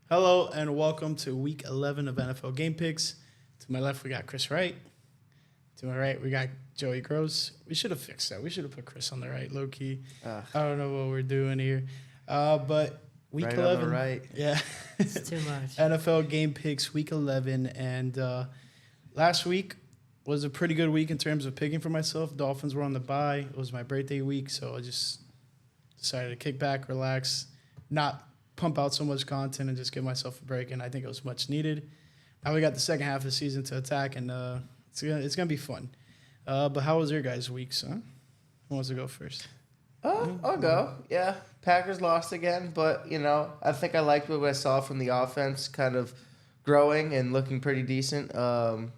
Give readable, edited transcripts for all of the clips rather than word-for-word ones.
Hello and welcome to Week 11 of NFL Game Picks. To my left, we got Chris Wright. To my right, we got Joey Gross. We should have fixed that. We should have put Chris on the right, low key. I don't know what we're doing here, but Week right 11, on the right. yeah, It's too much. NFL Game Picks Week 11, and last week was a pretty good week in terms of picking for myself. Dolphins were on the bye. It was my birthday week, so I just decided to kick back, relax, not pump out so much content and just give myself a break, and I think it was much needed. Now we got the second half of the season to attack, and it's gonna be fun. But how was your guys' weeks, huh? Who wants to go first? I'll go. Yeah, Packers lost again, but, I think I liked what I saw from the offense, kind of growing and looking pretty decent,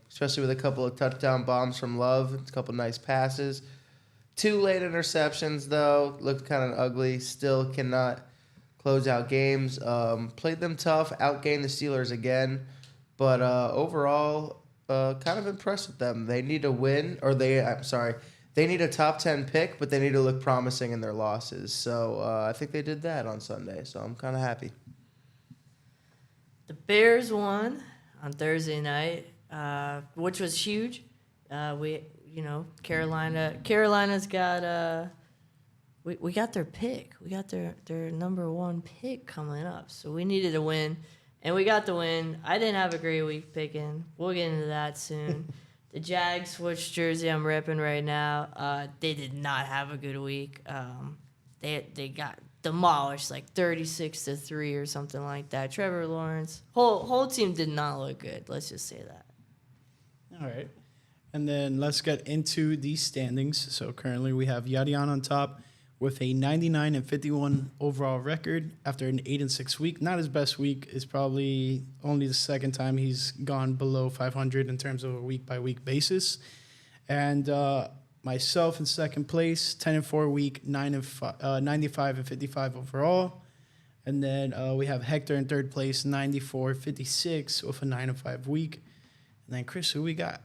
especially with a couple of touchdown bombs from Love, a couple nice passes. 2 late interceptions, though, looked kind of ugly, still cannot close out games. Played them tough, outgained the Steelers again, but overall, kind of impressed with them. They need to win, they need a top 10 pick, but they need to look promising in their losses. So I think they did that on Sunday, so I'm kind of happy. The Bears won on Thursday night, which was huge. Carolina's got we got their pick. We got their number 1 pick coming up. So we needed to win, and we got the win. I didn't have a great week picking. We'll get into that soon. The Jags, which jersey I'm repping right now, they did not have a good week. They got demolished like 36-3 or something like that. Trevor Lawrence, whole team did not look good. Let's just say that. All right. And then let's get into the standings. So currently we have Yadian on top with a 99-51 overall record after an 8-6 week. Not his best week. It's probably only the second time he's gone below 500 in terms of a week-by-week basis. And myself in second place, 10-4 week, 95-55 overall. And then we have Hector in third place, 94-56 with a 9-5 week. And then Chris, who we got?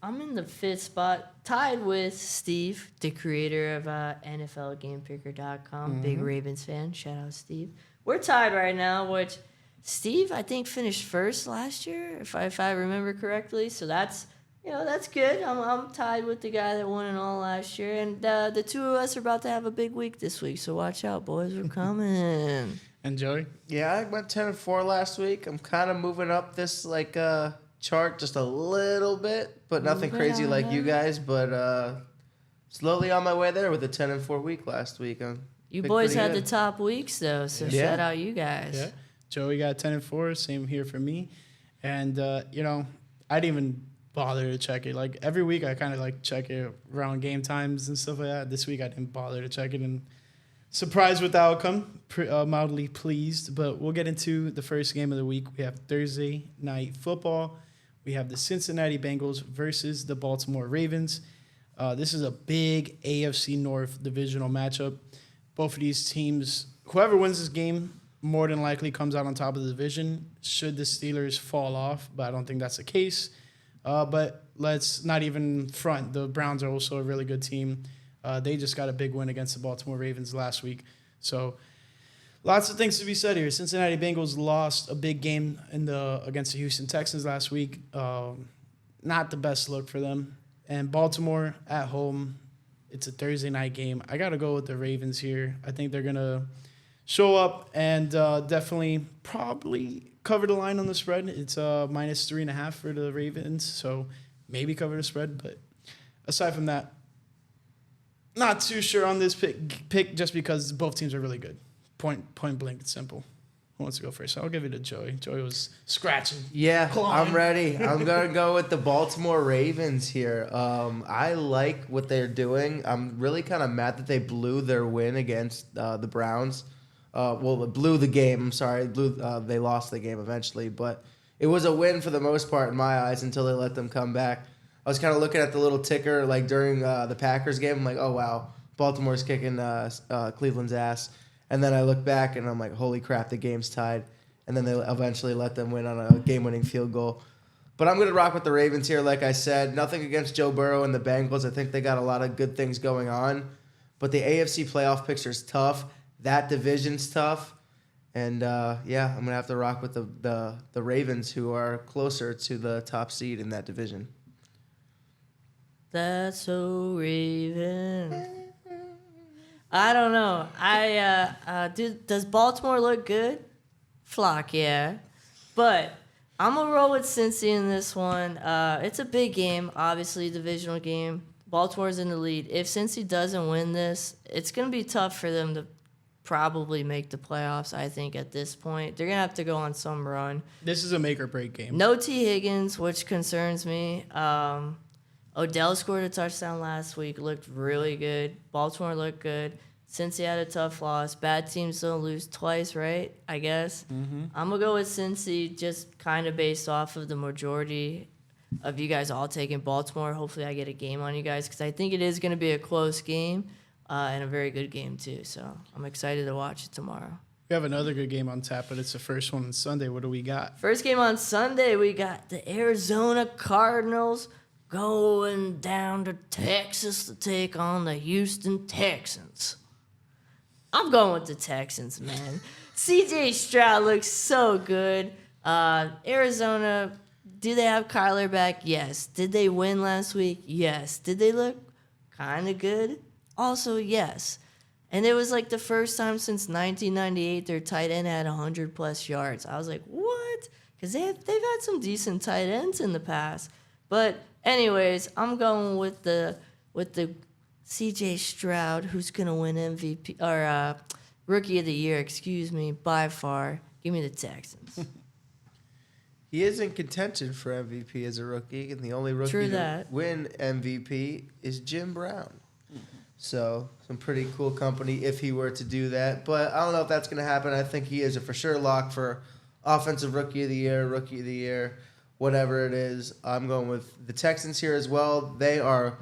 I'm in the 5th spot, tied with Steve, the creator of NFLGamePicker.com. Big Ravens fan. Shout out, Steve. We're tied right now, which Steve, I think, finished first last year, if I remember correctly. So that's good. I'm tied with the guy that won it all last year. And the two of us are about to have a big week this week. So watch out, boys. We're coming. And Joey? Yeah, I went 10-4 last week. I'm kind of moving up this, chart just a little bit, but nothing crazy like you guys. But slowly on my way there with a 10-4 week last week. You boys had the top weeks though, so shout out you guys. Yeah, Joey got 10-4. Same here for me, and I didn't even bother to check it. Like every week, I kind of check it around game times and stuff like that. This week, I didn't bother to check it, and surprised with the outcome. Mildly pleased, but we'll get into the first game of the week. We have Thursday night football. We have the Cincinnati Bengals versus the Baltimore Ravens. This is a big AFC North divisional matchup. Both of these teams, whoever wins this game, more than likely comes out on top of the division should the Steelers fall off, but I don't think that's the case. But let's not even front. The Browns are also a really good team. They just got a big win against the Baltimore Ravens last week. So lots of things to be said here. Cincinnati Bengals lost a big game against the Houston Texans last week. Not the best look for them. And Baltimore at home, it's a Thursday night game. I got to go with the Ravens here. I think they're going to show up and definitely probably cover the line on the spread. It's -3.5 for the Ravens, so maybe cover the spread. But aside from that, not too sure on this pick just because both teams are really good. Point blank, it's simple. Who wants to go first? I'll give it to Joey. Joey was scratching. Yeah, clawing. I'm ready. I'm going to go with the Baltimore Ravens here. I like what they're doing. I'm really kind of mad that they blew their win against the Browns. It blew the game. I'm sorry. They lost the game eventually, but it was a win for the most part in my eyes until they let them come back. I was kind of looking at the little ticker during the Packers game. I'm like, oh, wow, Baltimore's kicking Cleveland's ass. And then I look back and I'm like, holy crap, the game's tied. And then they eventually let them win on a game-winning field goal. But I'm going to rock with the Ravens here, like I said. Nothing against Joe Burrow and the Bengals. I think they got a lot of good things going on. But the AFC playoff picture is tough. That division's tough. And yeah, I'm gonna have to rock with the Ravens, who are closer to the top seed in that division. That's so Raven. I don't know. Does Baltimore look good? Flock, yeah. But I'm going to roll with Cincy in this one. It's a big game, obviously, divisional game. Baltimore's in the lead. If Cincy doesn't win this, it's going to be tough for them to probably make the playoffs, I think, at this point. They're going to have to go on some run. This is a make or break game. No T. Higgins, which concerns me. Odell scored a touchdown last week, looked really good. Baltimore looked good. Cincy had a tough loss. Bad teams don't lose twice, right? I guess. Mm-hmm. I'm going to go with Cincy just kind of based off of the majority of you guys all taking Baltimore. Hopefully I get a game on you guys because I think it is going to be a close game and a very good game too. So I'm excited to watch it tomorrow. We have another good game on tap, but it's the first one on Sunday. What do we got? First game on Sunday, we got the Arizona Cardinals going down to Texas to take on the Houston Texans. I'm going with the Texans, man. CJ Stroud looks so good. Arizona, do they have Kyler back? Yes. Did they win last week? Yes. Did they look kind of good? Also, yes. And it was like the first time since 1998 their tight end had 100-plus yards. I was like, what? Because they've had some decent tight ends in the past. But anyways, I'm going with the C.J. Stroud, who's gonna win MVP or Rookie of the Year, by far. Give me the Texans. He is in contention for MVP as a rookie, and the only rookie to win MVP is Jim Brown. So some pretty cool company if he were to do that. But I don't know if that's going to happen. I think he is a for sure lock for Offensive Rookie of the Year, whatever it is. I'm going with the Texans here as well. They are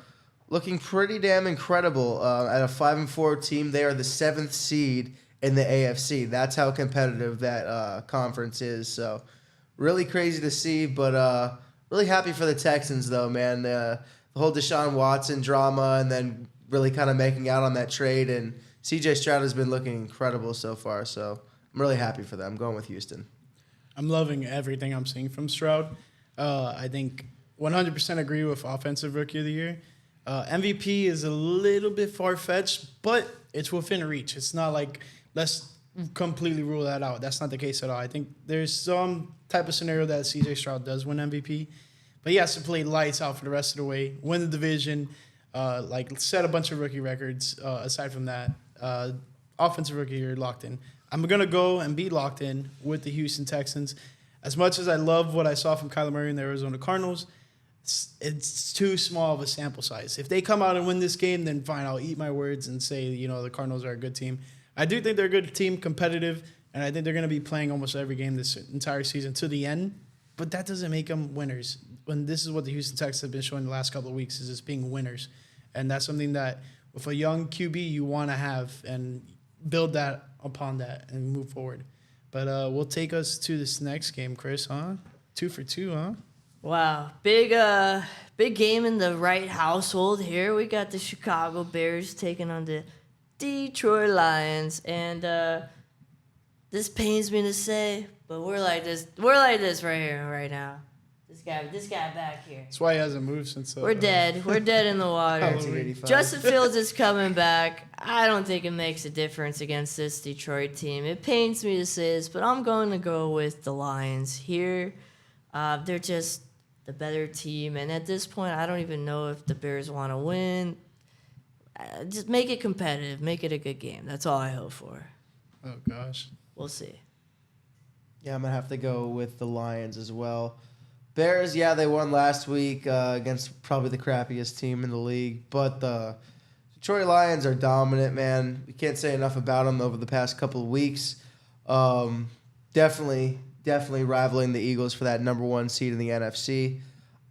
looking pretty damn incredible. At a 5-4 team, they are the 7th seed in the AFC. That's how competitive that conference is. So really crazy to see, but really happy for the Texans, though, man. The whole Deshaun Watson drama and then really kind of making out on that trade. And C.J. Stroud has been looking incredible so far, so I'm really happy for them. I'm going with Houston. I'm loving everything I'm seeing from Stroud. I think 100% agree with Offensive Rookie of the Year. MVP is a little bit far-fetched, but it's within reach. It's not like let's completely rule that out. That's not the case at all. I think there's some type of scenario that C.J. Stroud does win MVP, but he has to play lights out for the rest of the way, win the division, set a bunch of rookie records. Aside from that, Offensive Rookie of the Year locked in. I'm going to go and be locked in with the Houston Texans. As much as I love what I saw from Kyler Murray and the Arizona Cardinals, it's too small of a sample size. If they come out and win this game, then fine, I'll eat my words and say, the Cardinals are a good team. I do think they're a good team, competitive, and I think they're going to be playing almost every game this entire season to the end, but that doesn't make them winners. When this is what the Houston Texans have been showing the last couple of weeks, is just being winners. And that's something that with a young QB you want to have and build that upon that and move forward. But we'll take us to this next game, Chris, huh? 2 for 2, huh? Wow. Big game in the right household here. We got the Chicago Bears taking on the Detroit Lions. And this pains me to say, but we're like this right here, right now. This guy back here. That's why he hasn't moved since. We're dead. We're dead in the water. Justin Fields is coming back. I don't think it makes a difference against this Detroit team. It pains me to say this, but I'm going to go with the Lions here. They're just the better team, and at this point, I don't even know if the Bears want to win. Just make it competitive. Make it a good game. That's all I hope for. Oh, gosh. We'll see. Yeah, I'm going to have to go with the Lions as well. Bears, yeah, they won last week against probably the crappiest team in the league, but the Detroit Lions are dominant, man. We can't say enough about them over the past couple of weeks. Definitely rivaling the Eagles for that number 1 seed in the NFC.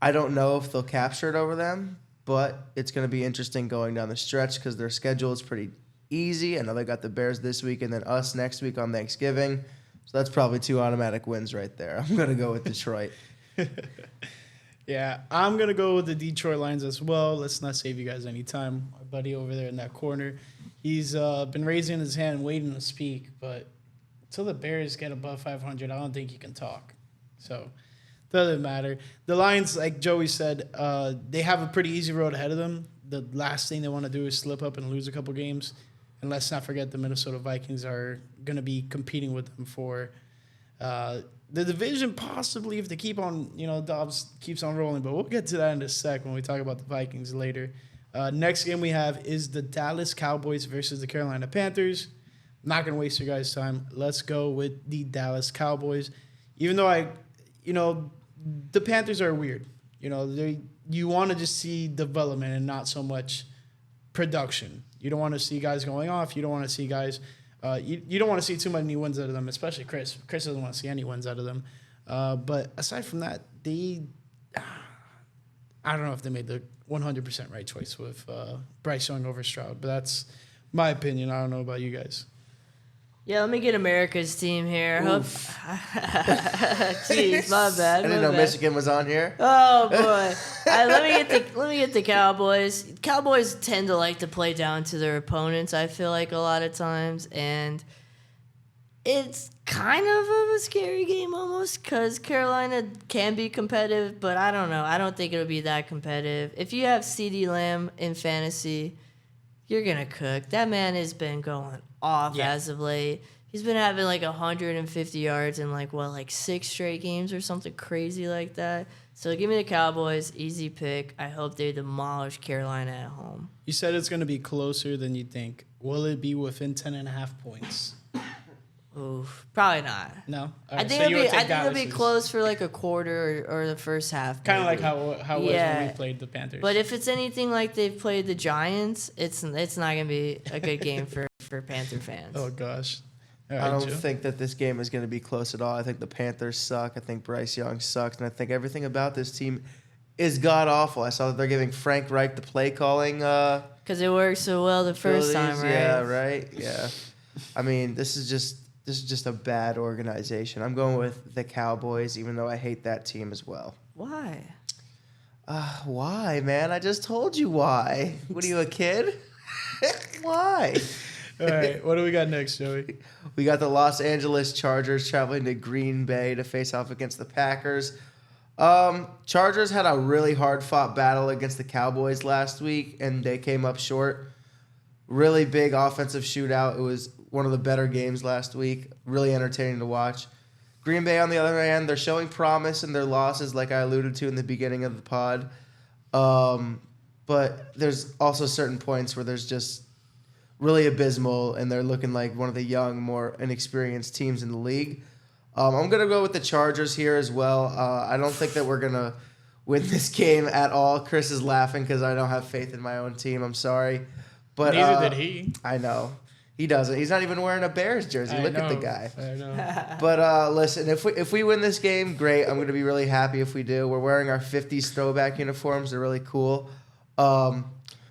I don't know if they'll capture it over them, but it's going to be interesting going down the stretch because their schedule is pretty easy. I know they got the Bears this week and then us next week on Thanksgiving, so that's probably 2 automatic wins right there. I'm going to go with Detroit. Yeah, I'm going to go with the Detroit Lions as well. Let's not save you guys any time. Our buddy over there in that corner, he's been raising his hand waiting to speak, but until the Bears get above 500, I don't think you can talk. So doesn't matter. The Lions, like Joey said, they have a pretty easy road ahead of them. The last thing they want to do is slip up and lose a couple games. And let's not forget the Minnesota Vikings are going to be competing with them for the division, possibly, if they keep on, Dobbs keeps on rolling. But we'll get to that in a sec when we talk about the Vikings later. Next game we have is the Dallas Cowboys versus the Carolina Panthers. Not going to waste your guys' time. Let's go with the Dallas Cowboys. Even though the Panthers are weird. You want to just see development and not so much production. You don't want to see guys going off. You don't want to see guys. You don't want to see too many wins out of them, especially Chris. Chris doesn't want to see any wins out of them. But aside from that, I don't know if they made the 100% right choice with Bryce Young over Stroud, but that's my opinion. I don't know about you guys. Yeah, let me get America's team here. Jeez, my bad. I didn't know Michigan was on here. Oh boy! Let me get the Cowboys. Cowboys tend to like to play down to their opponents. I feel like a lot of times, and it's kind of a scary game almost because Carolina can be competitive, but I don't know. I don't think it'll be that competitive. If you have CeeDee Lamb in fantasy, you're gonna cook. That man has been going off as of late. He's been having like 150 yards in like 6 straight games or something crazy like that. So give me the Cowboys, easy pick. I hope they demolish Carolina at home. You said it's going to be closer than you think. Will it be within 10.5 points? Oof, probably not. No? All I right, think it'll be close for like a quarter or the first half. Kind of like how it was when we played the Panthers. But if it's anything like they've played the Giants, it's not going to be a good game for Panther fans. Oh, gosh. All right, I don't Joe. think that this game is going to be close at all. I think the Panthers suck. I think Bryce Young sucks. And I think everything about this team is god-awful. I saw that they're giving Frank Reich the play calling. Because it worked so well the first time, right? Yeah, right? Yeah. I mean, this is just a bad organization. I'm going with the Cowboys, even though I hate that team as well. Why? Why, man? I just told you why. What are you, a kid? Why? All right, what do we got next, Joey? We got the Los Angeles Chargers traveling to Green Bay to face off against the Packers. Chargers had a really hard-fought battle against the Cowboys last week, and they came up short. Really big offensive shootout. It was one of the better games last week. Really entertaining to watch. Green Bay, on the other hand, they're showing promise in their losses, like I alluded to in the beginning of the pod. But there's also certain points where there's just really abysmal, and they're looking like one of the young, more inexperienced teams in the league. I'm going to go with the Chargers here as well. I don't think that we're going to win this game at all. Chris is laughing because I don't have faith in my own team. I'm sorry. But Neither did he. I know. He doesn't. He's not even wearing a Bears jersey. Look at the guy. I know. But listen, if we win this game, great. I'm going to be really happy if we do. We're wearing our 50s throwback uniforms. They're really cool.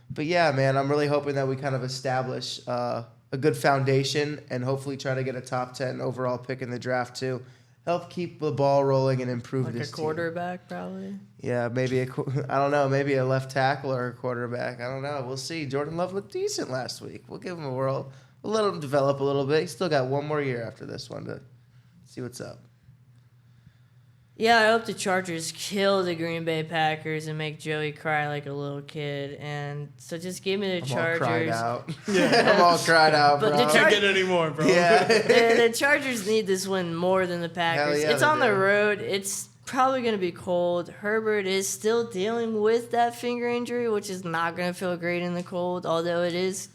But yeah, man, I'm really hoping that we kind of establish a good foundation and hopefully try to get a top 10 overall pick in the draft too. Help keep the ball rolling and improve this team. Like a quarterback, probably? Yeah, maybe I don't know, maybe a left tackle or a quarterback. I don't know. We'll see. Jordan Love looked decent last week. We'll give him a whirl. We'll let him develop a little bit. He's still got one more year after this one to see what's up. Yeah, I hope the Chargers kill the Green Bay Packers and make Joey cry like a little kid. And so just give me the Chargers. All cried out. Yeah, I'm all cried out, bro. But the Can't get any more, bro. Yeah. the Chargers need this win more than the Packers. Yeah, it's they on the do. road. It's probably going to be cold. Herbert is still dealing with that finger injury, which is not going to feel great in the cold, although it is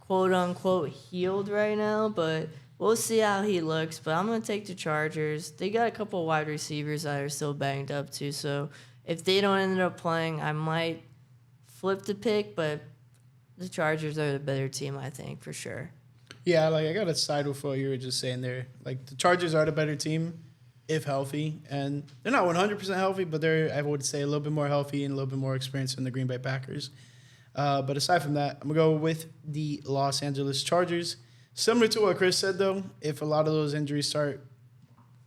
quote-unquote healed right now. But we'll see how he looks, but I'm going to take the Chargers. They got a couple of wide receivers that are still banged up, too. So if they don't end up playing, I might flip the pick, but the Chargers are the better team, I think, for sure. Yeah, I got to side with what you were just saying there. Like, the Chargers are the better team if healthy, and they're not 100% healthy, but they're, I would say, a little bit more healthy and a little bit more experienced than the Green Bay Packers. But aside from that, I'm going to go with the Los Angeles Chargers. Similar to what Chris said, though, if a lot of those injuries start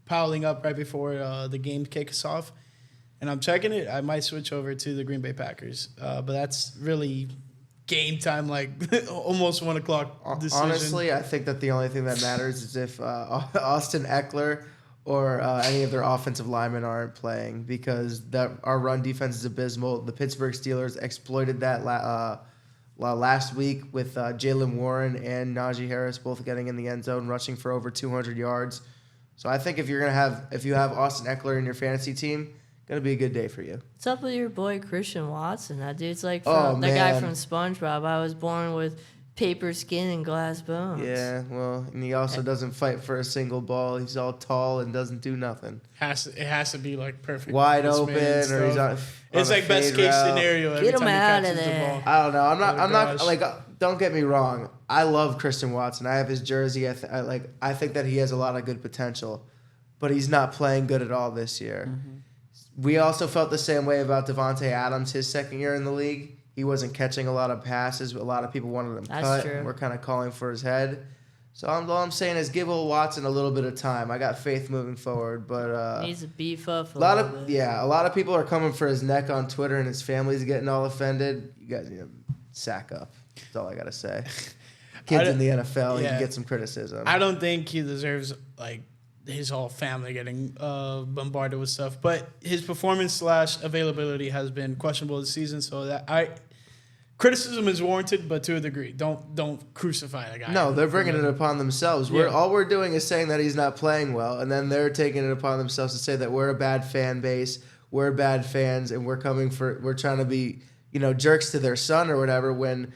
piling up right before the game kicks off, and I'm checking it, I might switch over to the Green Bay Packers. But that's really game time, like almost 1 o'clock decision. Honestly, I think that the only thing that matters is if Austin Eckler or any of their offensive linemen aren't playing, because our run defense is abysmal. The Pittsburgh Steelers exploited that last week with Jalen Warren and Najee Harris both getting in the end zone, rushing for over 200 yards. So I think if you have Austin Eckler in your fantasy team, gonna be a good day for you. What's up with your boy Christian Watson? That dude's like the guy from SpongeBob. I was born with paper skin and glass bones. Yeah, well, and he also doesn't fight for a single ball. He's all tall and doesn't do nothing. It has to be like perfect, wide open, or he's on. It's like best case scenario. Every Get him time out he of catches there. the ball. I don't know. I'm not gosh. like. Don't get me wrong. I love Christian Watson. I have his jersey. I think that he has a lot of good potential, but he's not playing good at all this year. Mm-hmm. We also felt the same way about Devontae Adams his second year in the league. He wasn't catching a lot of passes. A lot of people wanted him cut. True. We're kind of calling for his head. So all I'm saying is give Will Watson a little bit of time. I got faith moving forward, but needs to beef up a lot of people are coming for his neck on Twitter, and his family's getting all offended. You guys need to sack up. That's all I gotta say. Kids in the NFL, you can get some criticism. I don't think he deserves like his whole family getting bombarded with stuff, but his performance / availability has been questionable this season. So that criticism is warranted, but to a degree. Don't crucify the guy. No, they're bringing it upon themselves. Yeah. All we're doing is saying that he's not playing well, and then they're taking it upon themselves to say that we're a bad fan base, we're bad fans, and we're trying to be, jerks to their son or whatever, when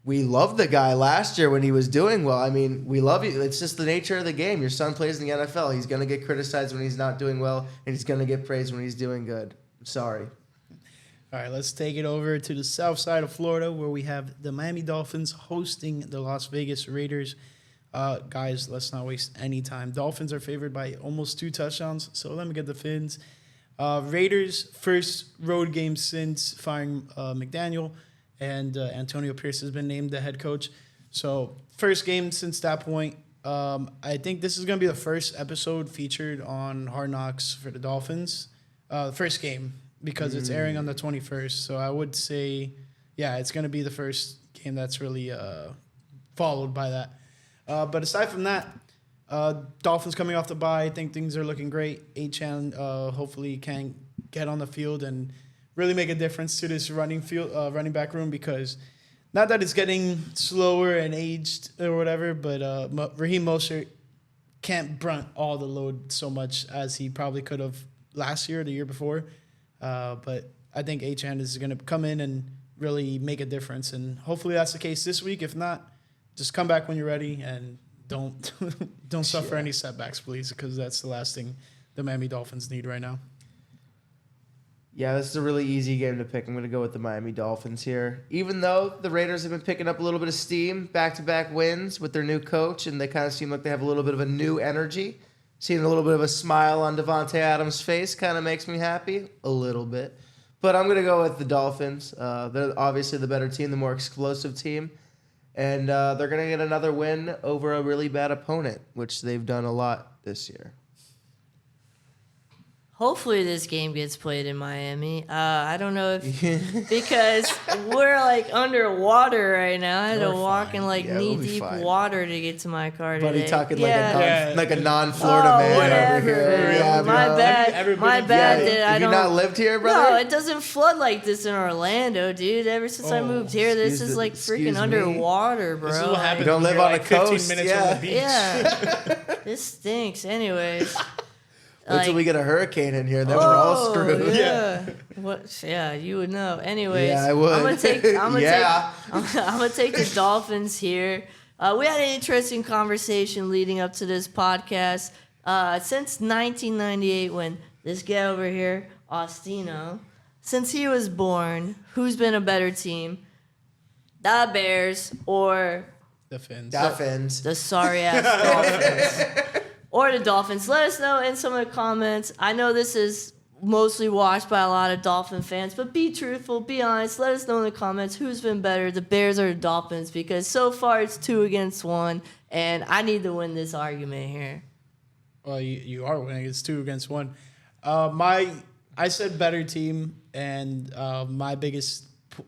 we loved the guy last year when he was doing well. I mean, we love you. It's just the nature of the game. Your son plays in the NFL. He's going to get criticized when he's not doing well, and he's going to get praised when he's doing good. I'm sorry. All right, let's take it over to the south side of Florida, where we have the Miami Dolphins hosting the Las Vegas Raiders. Guys, let's not waste any time. Dolphins are favored by almost 2 touchdowns, so let me get the Fins. Raiders' first road game since firing McDaniel, and Antonio Pierce has been named the head coach. So first game since that point. I think this is going to be the first episode featured on Hard Knocks for the Dolphins. First game, because it's airing on the 21st. So I would say, it's going to be the first game that's really followed by that. But aside from that, Dolphins coming off the bye, I think things are looking great. A-Chan hopefully can get on the field and really make a difference to this running back room, because not that it's getting slower and aged or whatever, but Raheem Mostert can't brunt all the load so much as he probably could have last year or the year before. But I think A-Chan is going to come in and really make a difference, and hopefully that's the case this week. If not, just come back when you're ready and don't suffer any setbacks, please, because that's the last thing the Miami Dolphins need right now. Yeah, this is a really easy game to pick. I'm going to go with the Miami Dolphins here. Even though the Raiders have been picking up a little bit of steam, back-to-back wins with their new coach, and they kind of seem like they have a little bit of a new energy. Seeing a little bit of a smile on Devontae Adams' face kind of makes me happy, a little bit. But I'm going to go with the Dolphins. They're obviously the better team, the more explosive team. And they're going to get another win over a really bad opponent, which they've done a lot this year. Hopefully this game gets played in Miami. I don't know if because we're like underwater right now. I had to walk in knee-deep water to get to my car today. Buddy talking like a non-Florida man whatever, over here. man. Yeah, My bro. bad. My bad. That I Have you don't. not lived here, brother? No, it doesn't flood like this in Orlando, dude. Ever since I moved here, this is like freaking underwater, bro. This is what happens. You don't when live you're on like a 15 coast, minutes yeah. from the beach. Yeah, this stinks. Anyways. Wait till we get a hurricane in here, then we're all screwed. Yeah. What? Yeah, you would know. Anyways, Yeah, I would. I'm gonna take the Dolphins here. We had an interesting conversation leading up to this podcast. Since 1998, when this guy over here, Austino, since he was born, who's been a better team? The Bears or The Fins. Dolphins. the sorry ass Dolphins? Or the Dolphins. Let us know in some of the comments. I know this is mostly watched by a lot of Dolphin fans, but be truthful, be honest. Let us know in the comments who's been better, the Bears or the Dolphins, because so far it's 2-1, and I need to win this argument here. Well, you are winning. It's 2-1. I said better team, and my biggest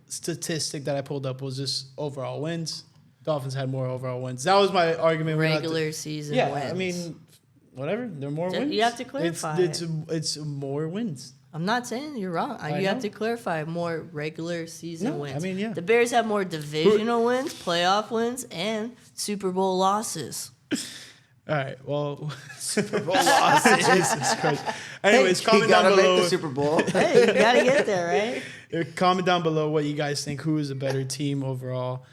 statistic that I pulled up was just overall wins. Dolphins had more overall wins. That was my argument. Regular season yeah, wins. I mean, whatever. They're more wins. You have to clarify. It's more wins. I'm not saying you're wrong. You know. have to clarify more regular season wins. I mean, yeah. The Bears have more divisional wins, playoff wins, and Super Bowl losses. All right. Well, Super Bowl losses. Jesus Christ. Anyways, comment down make below. the Super Bowl. Hey, you gotta get there, right? Comment down below what you guys think. Who is a better team overall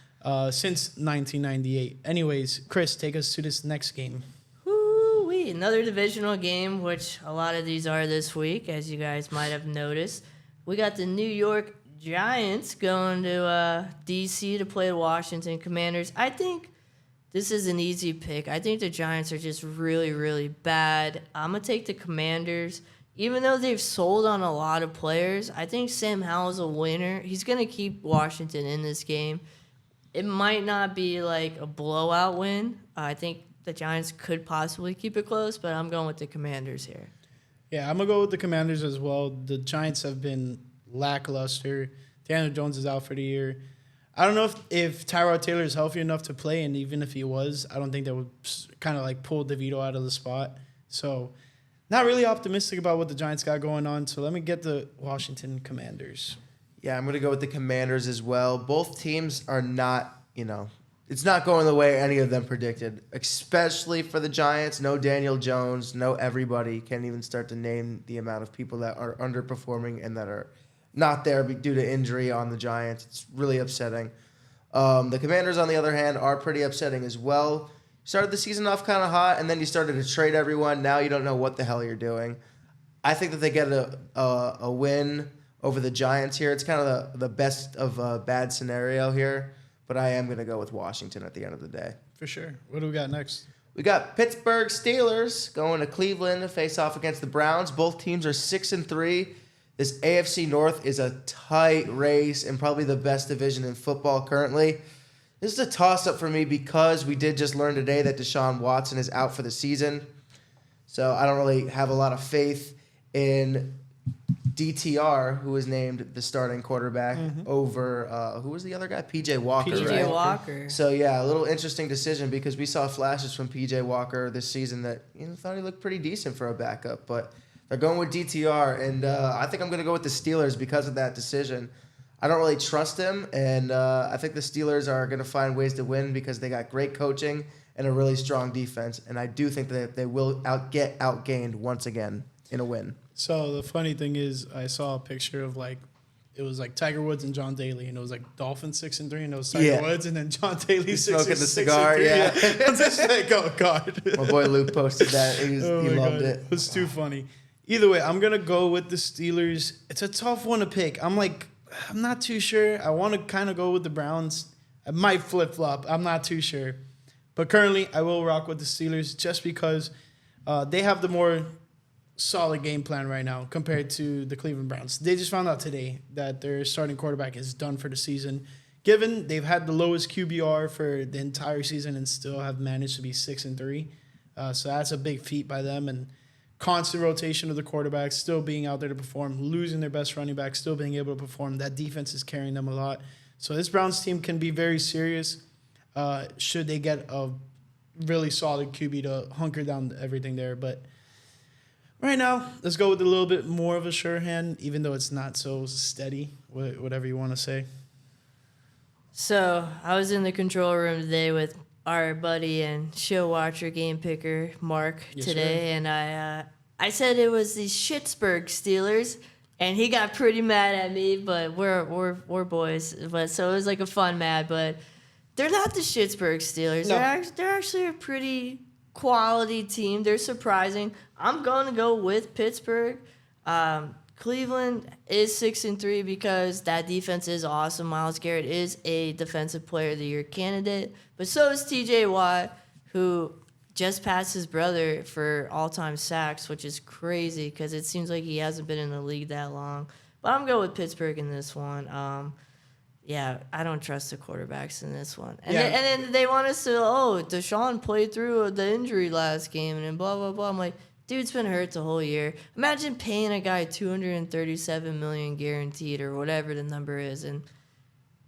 since 1998? Anyways, Chris, take us to this next game. Woo-wee. Another divisional game, which a lot of these are this week, as you guys might have noticed. We got the New York Giants going to D.C. to play the Washington Commanders. I think this is an easy pick. I think the Giants are just really, really bad. I'm going to take the Commanders. Even though they've sold on a lot of players, I think Sam Howell's a winner. He's going to keep Washington in this game. It might not be like a blowout win. I think the Giants could possibly keep it close, but I'm going with the Commanders here. Yeah, I'm going to go with the Commanders as well. The Giants have been lackluster. Daniel Jones is out for the year. I don't know if Tyrod Taylor is healthy enough to play, and even if he was, I don't think that would kind of like pull DeVito out of the spot. So not really optimistic about what the Giants got going on. So let me get the Washington Commanders. Yeah, I'm going to go with the Commanders as well. Both teams are not, it's not going the way any of them predicted, especially for the Giants. No Daniel Jones, no everybody. Can't even start to name the amount of people that are underperforming and that are not there due to injury on the Giants. It's really upsetting. The Commanders, on the other hand, are pretty upsetting as well. Started the season off kind of hot, and then you started to trade everyone. Now you don't know what the hell you're doing. I think that they get a win over the Giants here. It's kind of the best of a bad scenario here, but I am going to go with Washington at the end of the day. For sure. What do we got next? We got Pittsburgh Steelers going to Cleveland to face off against the Browns. Both teams are 6-3. This AFC North is a tight race and probably the best division in football currently. This is a toss-up for me because we did just learn today that Deshaun Watson is out for the season. So I don't really have a lot of faith in DTR, who was named the starting quarterback, over, who was the other guy? PJ Walker, PJ right? Walker. So, yeah, a little interesting decision because we saw flashes from PJ Walker this season that thought he looked pretty decent for a backup. But they're going with DTR, and I think I'm going to go with the Steelers because of that decision. I don't really trust him, and I think the Steelers are going to find ways to win because they got great coaching and a really strong defense, and I do think that they will get outgained once again in a win. So the funny thing is, I saw a picture of it was Tiger Woods and John Daly, and it was Dolphins 6-3, and it was Tiger Woods, and then John Daly smoking the 6-3. cigar, yeah. I'm just like, oh God. My boy Luke posted that. He loved it. It was too funny. Either way, I'm gonna go with the Steelers. It's a tough one to pick. I'm not too sure. I want to kind of go with the Browns. I might flip flop. I'm not too sure, but currently I will rock with the Steelers just because they have the more solid game plan right now compared to the Cleveland Browns. They just found out today that their starting quarterback is done for the season. Given they've had the lowest QBR for the entire season and still have managed to be 6-3, so that's a big feat by them. And constant rotation of the quarterbacks, still being out there to perform, losing their best running back, still being able to perform. That defense is carrying them a lot. So this Browns team can be very serious should they get a really solid QB to hunker down everything there. But right now, let's go with a little bit more of a sure hand, even though it's not so steady, whatever you want to say. So I was in the control room today with our buddy and show watcher, game picker, Mark, today, and I said it was the Pittsburgh Steelers, and he got pretty mad at me, but we're boys. But so it was a fun mad, but they're not the Pittsburgh Steelers. No. They're actually a pretty quality team. They're surprising. I'm going to go with Pittsburgh. Cleveland is 6-3 because that defense is awesome. Myles Garrett is a Defensive Player of the Year candidate, but so is T.J. Watt, who just passed his brother for all-time sacks, which is crazy because it seems like he hasn't been in the league that long. But I'm going with Pittsburgh in this one. I don't trust the quarterbacks in this one. And then they want us to, Deshaun played through the injury last game and then blah, blah, blah. I'm like, dude's been hurt the whole year. Imagine paying a guy $237 million guaranteed or whatever the number is, and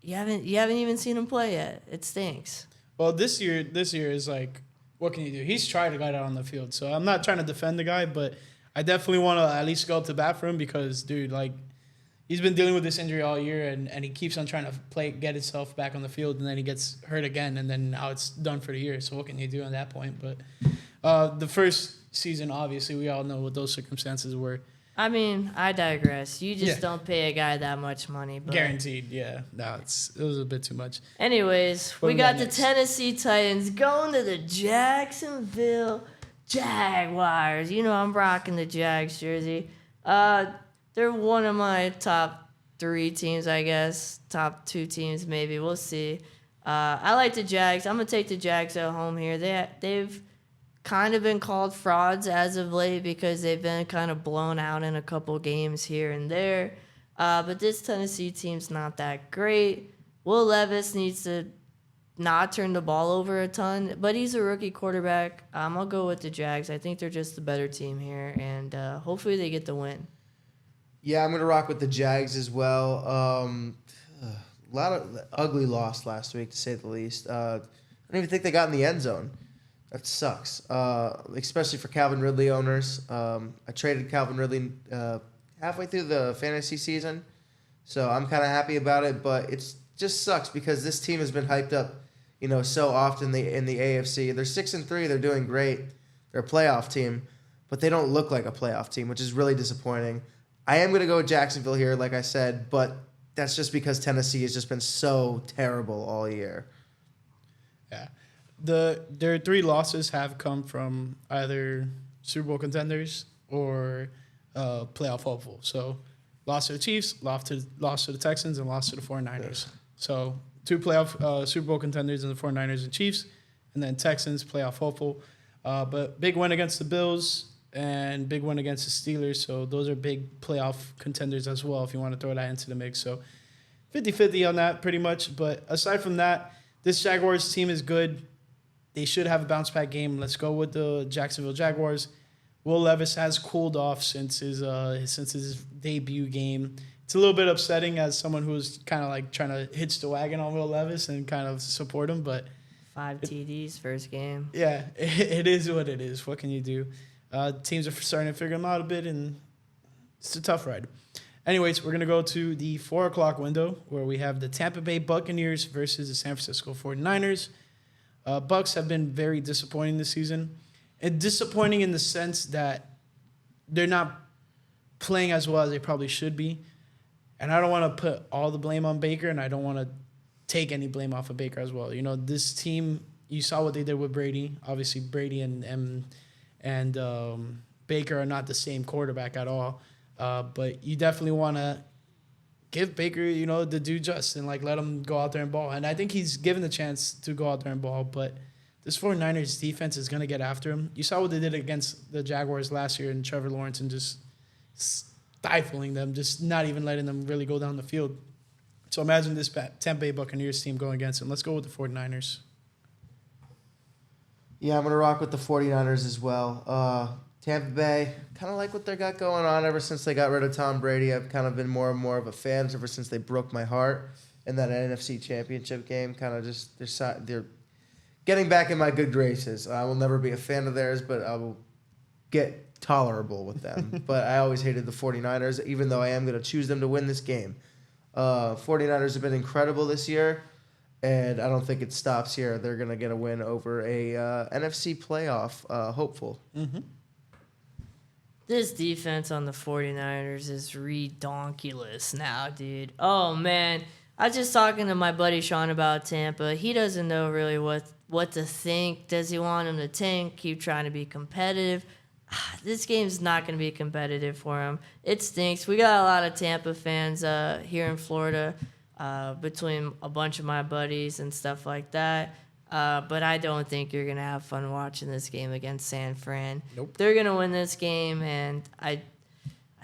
you haven't even seen him play yet. It stinks. Well, this year is like, what can you do? He's tried to get out on the field, so I'm not trying to defend the guy, but I definitely want to at least go up to bat for him because, dude, like, he's been dealing with this injury all year, and he keeps on trying to get himself back on the field, and then he gets hurt again, and then now it's done for the year. So what can you do at that point? But the first season, obviously, we all know what those circumstances were. I mean, I digress. You just Yeah. don't pay a guy that much money. But Guaranteed, yeah. No, it was a bit too much. anyways, What we do we got got the next? Tennessee Titans going to the Jacksonville Jaguars. You know I'm rocking the Jags jersey. They're one of my top 3 teams, I guess. Top 2 teams, maybe. We'll see. I like the Jags. I'm going to take the Jags at home here. They've kind of been called frauds as of late because they've been kind of blown out in a couple games here and there. But this Tennessee team's not that great. Will Levis needs to not turn the ball over a ton, but he's a rookie quarterback. I'll go with the Jags. I think they're just the better team here, and hopefully they get the win. Yeah, I'm going to rock with the Jags as well. A lot of ugly loss last week, to say the least. I don't even think they got in the end zone. That sucks, especially for Calvin Ridley owners. I traded Calvin Ridley halfway through the fantasy season, so I'm kind of happy about it. But it just sucks because this team has been hyped up, so often in the AFC. They're 6-3. They're doing great. They're a playoff team, but they don't look like a playoff team, which is really disappointing. I am going to go with Jacksonville here, like I said, but that's just because Tennessee has just been so terrible all year. Yeah. Their 3 losses have come from either Super Bowl contenders or playoff hopeful. So, lost to the Chiefs, lost to the Texans, and lost to the 49ers. So, 2 playoff Super Bowl contenders in the 49ers and Chiefs, and then Texans, playoff hopeful. But big win against the Bills and big win against the Steelers. So, those are big playoff contenders as well if you want to throw that into the mix. So, 50-50 on that pretty much. But aside from that, this Jaguars team is good. They should have a bounce-back game. Let's go with the Jacksonville Jaguars. Will Levis has cooled off since his debut game. It's a little bit upsetting as someone who's kind of like trying to hitch the wagon on Will Levis and kind of support him. But 5 TDs first game. yeah, it is what it is. What can you do? Teams are starting to figure them out a bit, and it's a tough ride. Anyways, we're going to go to the 4 o'clock window where we have the Tampa Bay Buccaneers versus the San Francisco 49ers. Bucks have been very disappointing this season. And disappointing in the sense that they're not playing as well as they probably should be. And I don't want to put all the blame on Baker, and I don't want to take any blame off of Baker as well. This team, you saw what they did with Brady. Obviously, Brady and Baker are not the same quarterback at all. But you definitely want to give Baker, the due just and, let him go out there and ball. And I think he's given the chance to go out there and ball. But this 49ers defense is going to get after him. You saw what they did against the Jaguars last year and Trevor Lawrence and just stifling them, just not even letting them really go down the field. So imagine this Tampa Bay Buccaneers team going against them. Let's go with the 49ers. Yeah, I'm going to rock with the 49ers as well. Tampa Bay, kind of like what they got going on ever since they got rid of Tom Brady. I've kind of been more and more of a fan ever since they broke my heart in that NFC Championship game. Kind of just, they're getting back in my good graces. I will never be a fan of theirs, but I will get tolerable with them. But I always hated the 49ers, even though I am going to choose them to win this game. 49ers have been incredible this year, and I don't think it stops here. They're going to get a win over a NFC playoff hopeful. Mm-hmm. This defense on the 49ers is redonkulous now, dude. Oh, man. I was just talking to my buddy Sean about Tampa. He doesn't know really what to think. Does he want him to tank, keep trying to be competitive? This game's not going to be competitive for him. It stinks. We got a lot of Tampa fans here in Florida between a bunch of my buddies and stuff like that. But I don't think you're going to have fun watching this game against San Fran. Nope. They're going to win this game, and I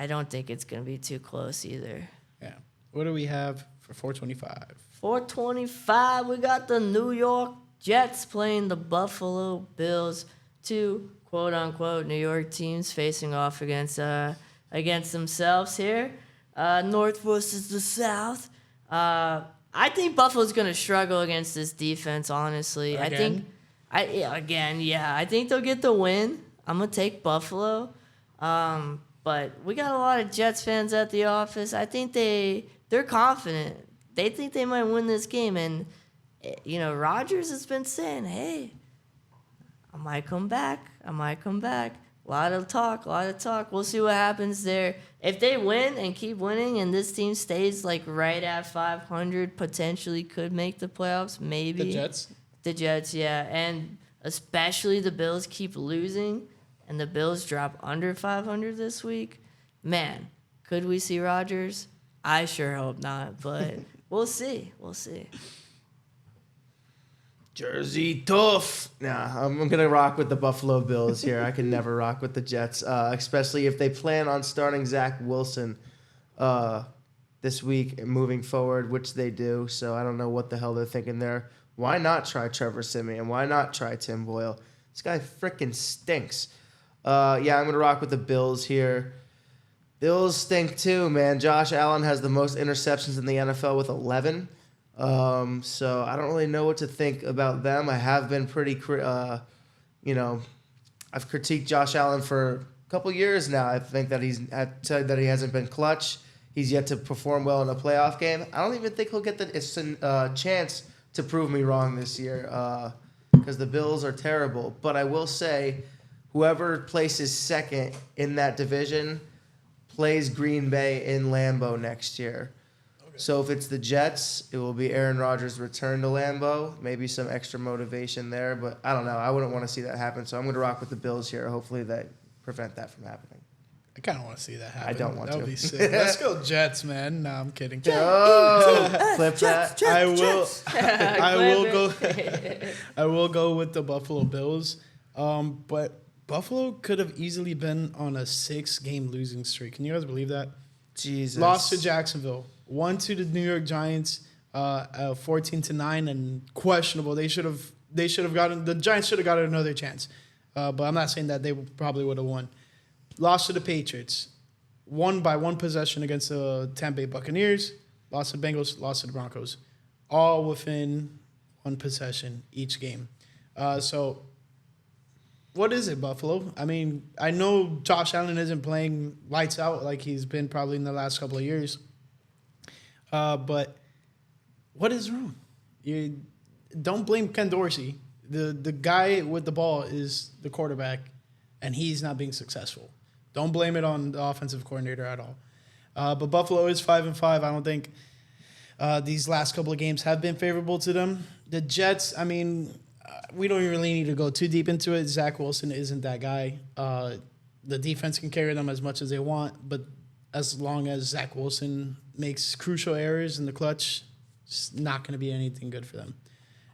don't think it's going to be too close either. Yeah. What do we have for 425? 425, we got the New York Jets playing the Buffalo Bills. 2 quote-unquote New York teams facing off against themselves here. North versus the South. I think Buffalo's going to struggle against this defense, honestly. Again? I think they'll get the win. I'm going to take Buffalo. But we got a lot of Jets fans at the office. I think they're confident. They think they might win this game. And, Rodgers has been saying, hey, I might come back. A lot of talk. We'll see what happens there. If they win and keep winning and this team stays like right at 500, potentially could make the playoffs, maybe. The Jets, yeah. And especially the Bills keep losing and the Bills drop under 500 this week. Man, could we see Rodgers? I sure hope not, but we'll see. Jersey tough. Nah, I'm going to rock with the Buffalo Bills here. I can never rock with the Jets, especially if they plan on starting Zach Wilson this week and moving forward, which they do. So I don't know what the hell they're thinking there. Why not try Trevor Siemian? Why not try Tim Boyle? This guy freaking stinks. I'm going to rock with the Bills here. Bills stink too, man. Josh Allen has the most interceptions in the NFL with 11. So I don't really know what to think about them. I have been pretty, I've critiqued Josh Allen for a couple years now. I think that I've said that he hasn't been clutch. He's yet to perform well in a playoff game. I don't even think he'll get the chance to prove me wrong this year, because the Bills are terrible. But I will say, whoever places second in that division plays Green Bay in Lambeau next year. So if it's the Jets, it will be Aaron Rodgers' return to Lambeau. Maybe some extra motivation there, but I don't know. I wouldn't want to see that happen, so I'm going to rock with the Bills here. Hopefully they prevent that from happening. I kind of want to see that happen. I don't want to. That would be sick. Let's go Jets, man. No, I'm kidding. Clip that. I will go with the Buffalo Bills. But Buffalo could have easily been on a 6-game losing streak. Can you guys believe that? Jesus. Lost to Jacksonville. Won to the New York Giants, 14-9, and questionable. They should have gotten. The Giants should have gotten another chance, but I'm not saying that they probably would have won. Lost to the Patriots, won by one possession against the Tampa Bay Buccaneers. Lost to the Bengals, lost to the Broncos, all within one possession each game. So, what is it, Buffalo? I mean, I know Josh Allen isn't playing lights out like he's been probably in the last couple of years. But what is wrong? You don't blame Ken Dorsey. The guy with the ball is the quarterback, and he's not being successful. Don't blame it on the offensive coordinator at all. But Buffalo is 5-5. I don't think these last couple of games have been favorable to them. The Jets, I mean, we don't really need to go too deep into it. Zach Wilson isn't that guy. The defense can carry them as much as they want, but as long as Zach Wilson makes crucial errors in the clutch, it's not going to be anything good for them.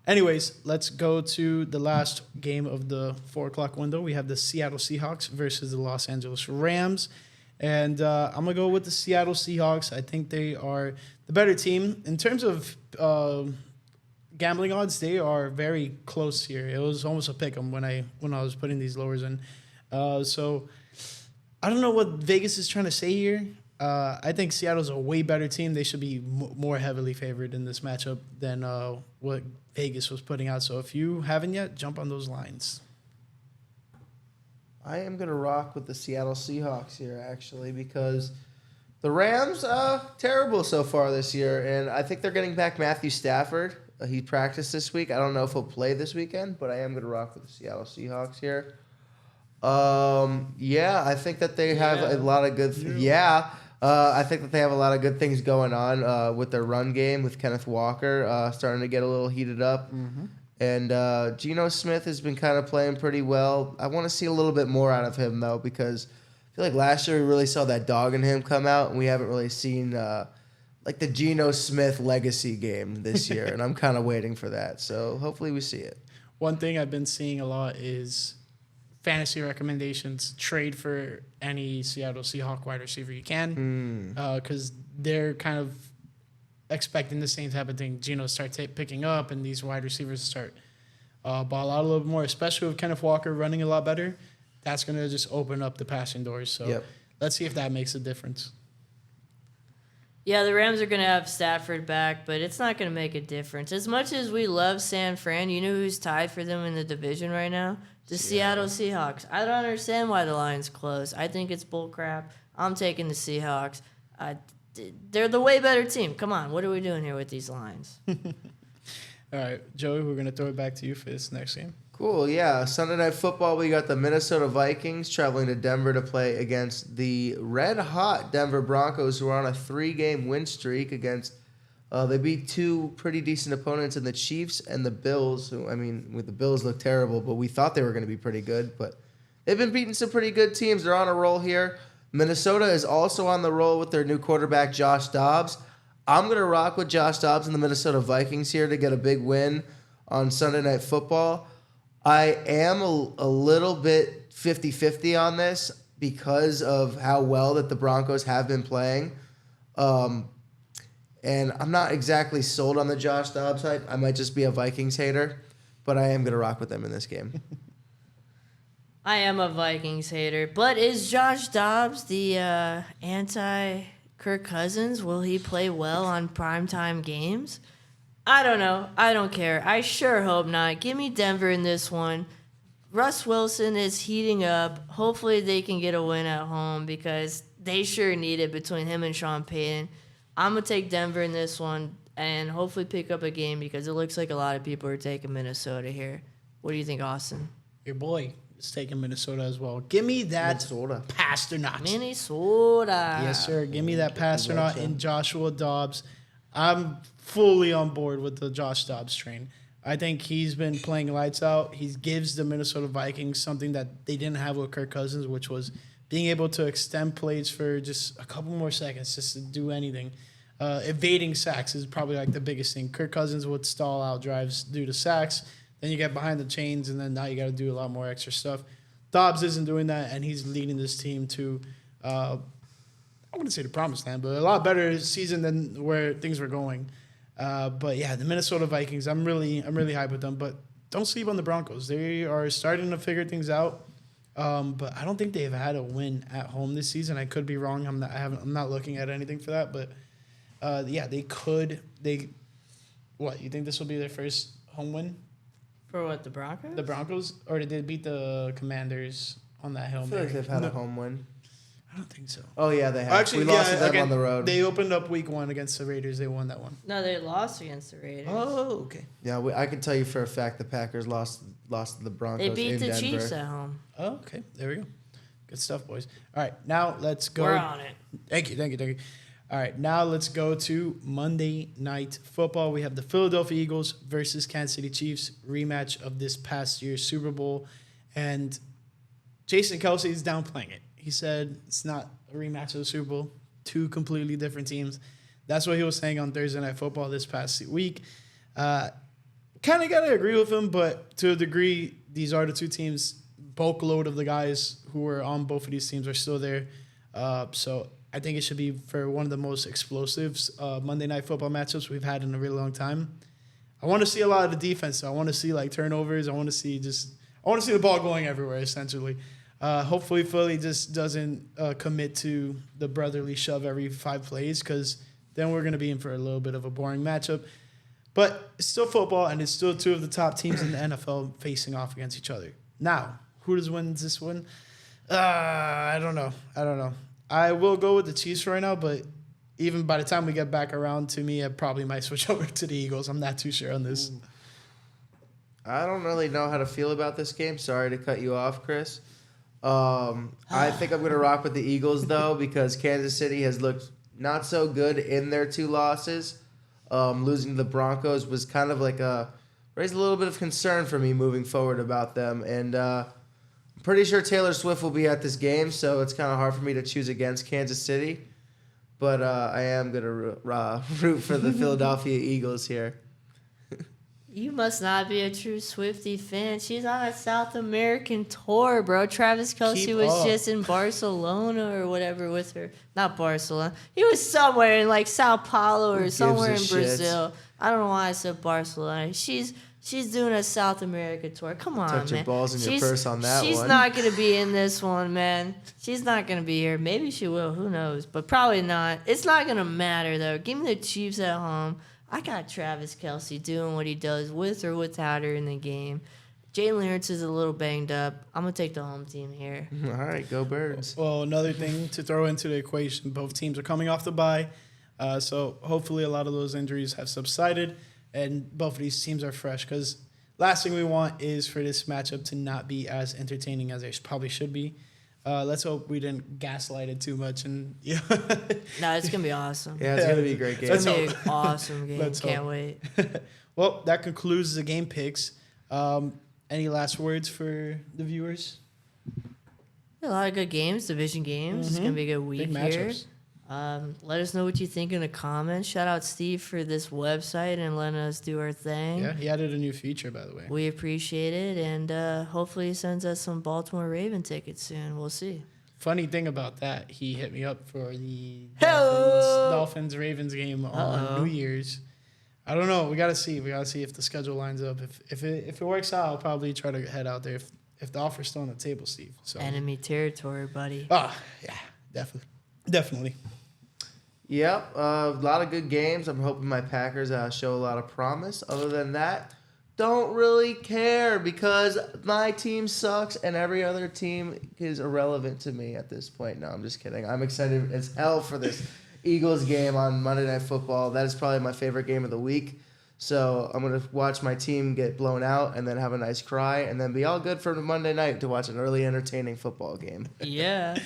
Anyways, let's go to the last game of the 4 o'clock window. We have the Seattle Seahawks versus the Los Angeles Rams. And I'm going to go with the Seattle Seahawks. I think they are the better team. In terms of gambling odds, they are very close here. It was almost a pick 'em when I was putting these lowers in. So I don't know what Vegas is trying to say here. I think Seattle's a way better team. They should be more heavily favored in this matchup than what Vegas was putting out. So if you haven't yet, jump on those lines. I am going to rock with the Seattle Seahawks here, actually, because the Rams terrible so far this year, and I think they're getting back Matthew Stafford. He practiced this week. I don't know if he'll play this weekend, but I am going to rock with the Seattle Seahawks here. I think that they have a lot of good. I think that they have a lot of good things going on with their run game with Kenneth Walker starting to get a little heated up. Mm-hmm. And Geno Smith has been kind of playing pretty well. I want to see a little bit more out of him, though, because I feel like last year we really saw that dog in him come out, and we haven't really seen like the Geno Smith legacy game this year, and I'm kind of waiting for that. So hopefully we see it. One thing I've been seeing a lot is fantasy recommendations. Trade for any Seattle Seahawk wide receiver you can, because they're kind of expecting the same type of thing. Geno start picking up, and these wide receivers start ball out a little bit more, especially with Kenneth Walker running a lot better. That's going to just open up the passing doors. So Let's see if that makes a difference. Yeah, the Rams are going to have Stafford back, but it's not going to make a difference. As much as we love San Fran, you know who's tied for them in the division right now? The Seattle Seahawks. I don't understand why the line's closed. I think it's bullcrap. I'm taking the Seahawks. They're the way better team. Come on, what are we doing here with these lines? All right, Joey, we're going to throw it back to you for this next game. Cool, yeah. Sunday Night Football, we got the Minnesota Vikings traveling to Denver to play against the red-hot Denver Broncos, who are on a 3-game win streak against they beat two pretty decent opponents in the Chiefs and the Bills, who, I mean, with the Bills look terrible, but we thought they were going to be pretty good. But they've been beating some pretty good teams. They're on a roll here. Minnesota is also on the roll with their new quarterback, Josh Dobbs. I'm going to rock with Josh Dobbs and the Minnesota Vikings here to get a big win on Sunday Night Football. I am a little bit 50-50 on this because of how well that the Broncos have been playing. And I'm not exactly sold on the Josh Dobbs hype. I might just be a Vikings hater, but I am going to rock with them in this game. I am a Vikings hater, but is Josh Dobbs the anti-Kirk Cousins? Will he play well on primetime games? I don't know. I don't care. I sure hope not. Give me Denver in this one. Russ Wilson is heating up. Hopefully they can get a win at home because they sure need it between him and Sean Payton. I'm going to take Denver in this one and hopefully pick up a game because it looks like a lot of people are taking Minnesota here. What do you think, Austin? Your boy is taking Minnesota as well. Give me that Minnesota. Pasternak. Minnesota. Yes, sir. Give me that Pasternak and Joshua Dobbs. I'm fully on board with the Josh Dobbs train. I think he's been playing lights out. He gives the Minnesota Vikings something that they didn't have with Kirk Cousins, which was being able to extend plays for just a couple more seconds just to do anything. Evading sacks is probably like the biggest thing. Kirk Cousins would stall out drives due to sacks. Then you get behind the chains, and then now you got to do a lot more extra stuff. Dobbs isn't doing that, and he's leading this team to I wouldn't say the promised land, but a lot better season than where things were going. But yeah, the Minnesota Vikings, I'm really hyped with them. But don't sleep on the Broncos. They are starting to figure things out. But I don't think they've had a win at home this season. I could be wrong. I'm not looking at anything for that. But yeah, they could. What, you think this will be their first home win? For what, the Broncos? The Broncos, or did they beat the Commanders on that Hail I feel Mary? like they've had a home win. I don't think so. Oh, yeah, they have. Actually, we lost to them again, on the road. They opened up week 1 against the Raiders. They won that one. No, they lost against the Raiders. Oh, okay. Yeah, I can tell you for a fact the Packers lost to the Broncos They beat in the Denver. Chiefs at home. Oh, okay. There we go. Good stuff, boys. All right, now let's go. We're on it. Thank you. All right, now let's go to Monday Night Football. We have the Philadelphia Eagles versus Kansas City Chiefs, rematch of this past year's Super Bowl. And Jason Kelce is downplaying it. He said it's not a rematch of the Super Bowl, two completely different teams. That's what he was saying on Thursday Night Football this past week. Kind of got to agree with him, but to a degree, these are the two teams. Bulk load of the guys who were on both of these teams are still there. So I think it should be for one of the most explosive Monday Night Football matchups we've had in a really long time. I want to see a lot of the defense. So I want to see like turnovers. I want to see the ball going everywhere, essentially. Hopefully Philly just doesn't commit to the brotherly shove every 5 plays, because then we're going to be in for a little bit of a boring matchup. But it's still football, and it's still two of the top teams in the NFL facing off against each other. Now, who wins this one? I don't know. I will go with the Chiefs right now, but even by the time we get back around to me, I probably might switch over to the Eagles. I'm not too sure on this. I don't really know how to feel about this game. Sorry to cut you off, Chris. I think I'm going to rock with the Eagles, though, because Kansas City has looked not so good in their 2 losses. Losing to the Broncos was kind of like raised a little bit of concern for me moving forward about them. And I'm pretty sure Taylor Swift will be at this game, so it's kind of hard for me to choose against Kansas City. But I am going to root for the Philadelphia Eagles here. You must not be a true Swiftie fan. She's on a South American tour, bro. Travis Kelce was just in Barcelona or whatever with her. Not Barcelona. He was somewhere in like Sao Paulo or somewhere in Brazil. I don't know why I said Barcelona. She's She's doing a South America tour. Come on, Tuck your man. balls in your purse on that she's one. She's not going to be in this one, man. She's not going to be here. Maybe she will. Who knows? But probably not. It's not going to matter, though. Give me the Chiefs at home. I got Travis Kelce doing what he does with or without her in the game. Jalen Hurts is a little banged up. I'm going to take the home team here. All right, go Birds. Well, another thing to throw into the equation, both teams are coming off the bye. So hopefully a lot of those injuries have subsided and both of these teams are fresh because last thing we want is for this matchup to not be as entertaining as it probably should be. Let's hope we didn't gaslight it too much. And No, it's going to be awesome. Yeah, it's going to be a great game. It's going to be an awesome game. Let's Can't hope. wait. Well, that concludes the game picks. Any last words for the viewers? A lot of good games, division games. It's going to be a good week Big here. matchups. Let us know what you think in the comments. Shout out Steve for this website and letting us do our thing. Yeah, he added a new feature, by the way. We appreciate it, and hopefully he sends us some Baltimore Raven tickets soon. We'll see. Funny thing about that, he hit me up for the Hello! Dolphins-Ravens game on New Year's. I don't know. We gotta see. We gotta see if the schedule lines up. If it works out, I'll probably try to head out there. If the offer's still on the table, Steve. So. Enemy territory, buddy. Yeah, definitely. Yep, a lot of good games. I'm hoping my Packers show a lot of promise. Other than that, don't really care because my team sucks and every other team is irrelevant to me at this point. No, I'm just kidding. I'm excited as hell for this Eagles game on Monday Night Football. That is probably my favorite game of the week. So I'm going to watch my team get blown out and then have a nice cry and then be all good for Monday night to watch an early entertaining football game. Yeah.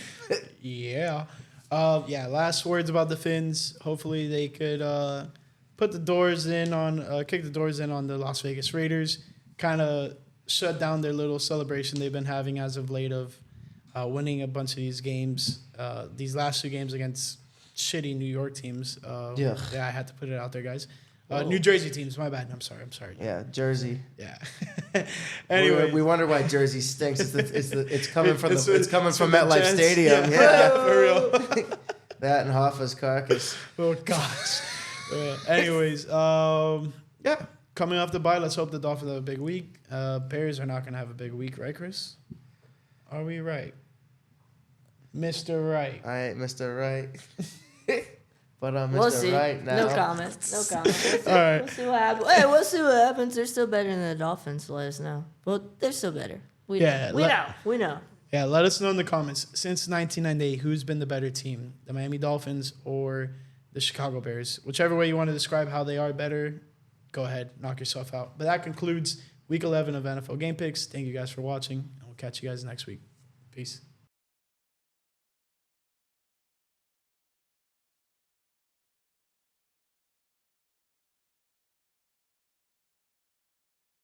Yeah. Last words about the Finns. Hopefully they could kick the doors in on the Las Vegas Raiders. Kind of shut down their little celebration they've been having as of late of winning a bunch of these games. These last two games against shitty New York teams. Yeah, I had to put it out there, guys. New Jersey teams. My bad. I'm sorry. Yeah, Jersey. Yeah. Anyway, we wonder why Jersey stinks. It's coming from it's from from the MetLife Jets. Stadium. Yeah, for real. That and Hoffa's carcass. Oh gosh. Anyways, coming off the bye, let's hope the Dolphins have a big week. Bears are not going to have a big week, right, Chris? Are we right? Mr. Right. All right, Mr. Right. But Mr. We'll see. Right now. No comments. No comments. We'll see. All right. We'll see what happens. Hey, we'll see what happens. They're still better than the Dolphins. Let us know. Well, they're still better. We know. Yeah, let us know in the comments. Since 1998, who's been the better team? The Miami Dolphins or the Chicago Bears? Whichever way you want to describe how they are better, go ahead, knock yourself out. But that concludes Week 11 of NFL Game Picks. Thank you guys for watching, and we'll catch you guys next week. Peace.